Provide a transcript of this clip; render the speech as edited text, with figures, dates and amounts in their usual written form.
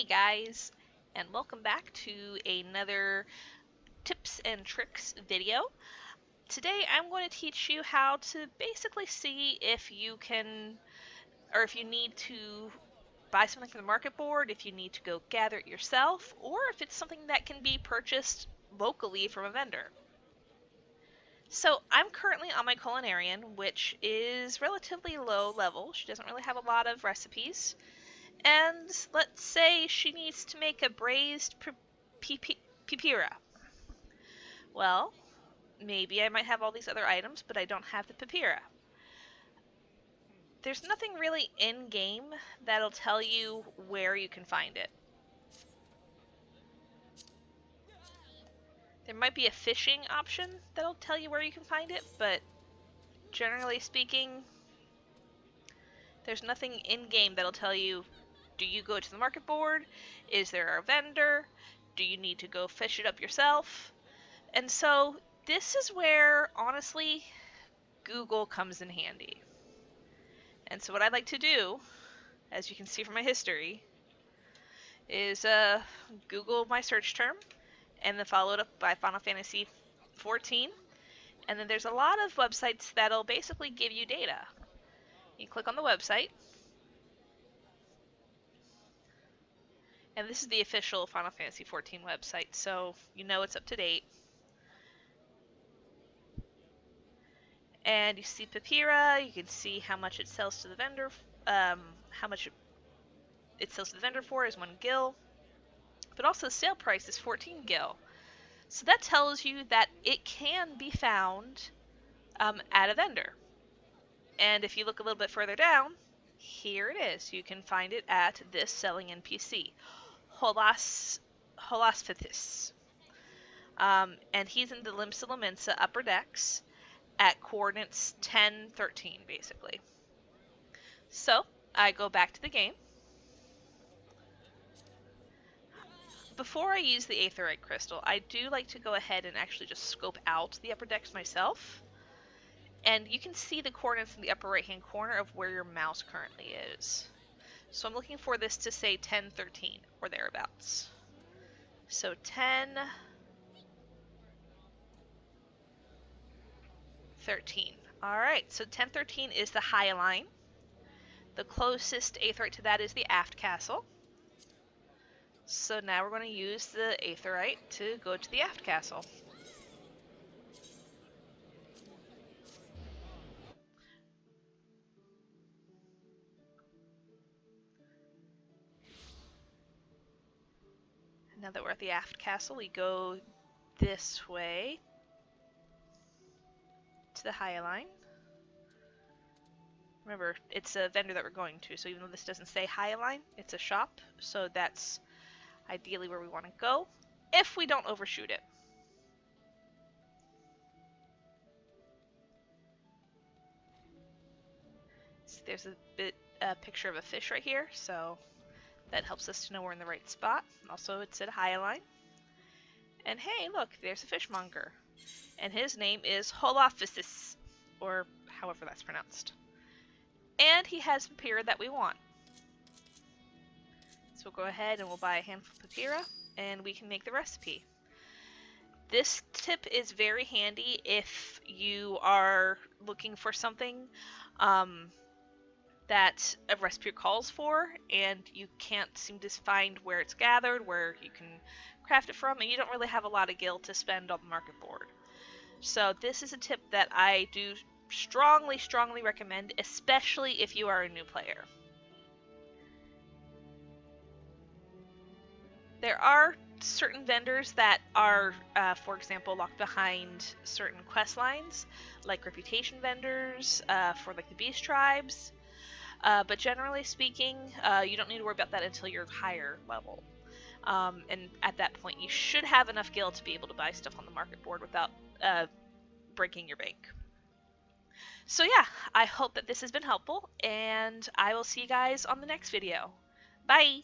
Hey guys, and welcome back to another tips and tricks video. Today I'm going to teach you how to basically see if you can, or if you need to buy something from the market board, if you need to go gather it yourself, or if it's something that can be purchased locally from a vendor. So I'm currently on my culinarian, which is relatively low level. She doesn't really have a lot of recipes. And let's say she needs to make a braised pipira. Well, maybe I might have all these other items, but I don't have the pipira. There's nothing really in-game that'll tell you where you can find it. There might be a fishing option that'll tell you where you can find it, but generally speaking, there's nothing in-game that'll tell you, do you go to the market board? Is there a vendor? Do you need to go fish it up yourself? And so this is where, honestly, Google comes in handy. And so what I like to do, as you can see from my history, is Google my search term, and then follow it up by Final Fantasy XIV. And then there's a lot of websites that'll basically give you data. You click on the website, and this is the official Final Fantasy XIV website, so you know it's up to date. And you see Papira, you can see how much it sells to the vendor, how much it sells to the vendor for is 1 gil, but also the sale price is 14 gil. So that tells you that it can be found at a vendor. And if you look a little bit further down, here it is. You can find it at this selling NPC, Holasphithis. And he's in the Limsa Lominsa upper decks at coordinates 10, 13, basically. So I go back to the game. Before I use the Aetheryte Crystal, I do like to go ahead and actually just scope out the upper decks myself. And you can see the coordinates in the upper right-hand corner of where your mouse currently is. So I'm looking for this to say 10, 13, or thereabouts. So 10, 13. Alright, so 10, 13 is the high line. The closest Aetheryte to that is the aft castle. So now we're going to use the Aetheryte to go to the aft castle. Now that we're at the aft castle, we go this way to the high line. Remember, it's a vendor that we're going to, so even though this doesn't say high line, it's a shop, so that's ideally where we want to go, if we don't overshoot it. So there's a picture of a fish right here, so that helps us to know we're in the right spot. Also, it's at a high line. And hey, look, there's a fishmonger. And his name is Holophysis, or however that's pronounced. And he has papyra that we want. So we'll go ahead and we'll buy a handful of papyra, and we can make the recipe. This tip is very handy if you are looking for something that a recipe calls for, and you can't seem to find where it's gathered, where you can craft it from, and you don't really have a lot of gil to spend on the market board. So this is a tip that I do strongly recommend, especially if you are a new player. There are certain vendors that are, for example, locked behind certain quest lines, like reputation vendors for like the beast tribes. But generally speaking, you don't need to worry about that until you're higher level. And at that point, you should have enough gil to be able to buy stuff on the market board without breaking your bank. So yeah, I hope that this has been helpful, and I will see you guys on the next video. Bye!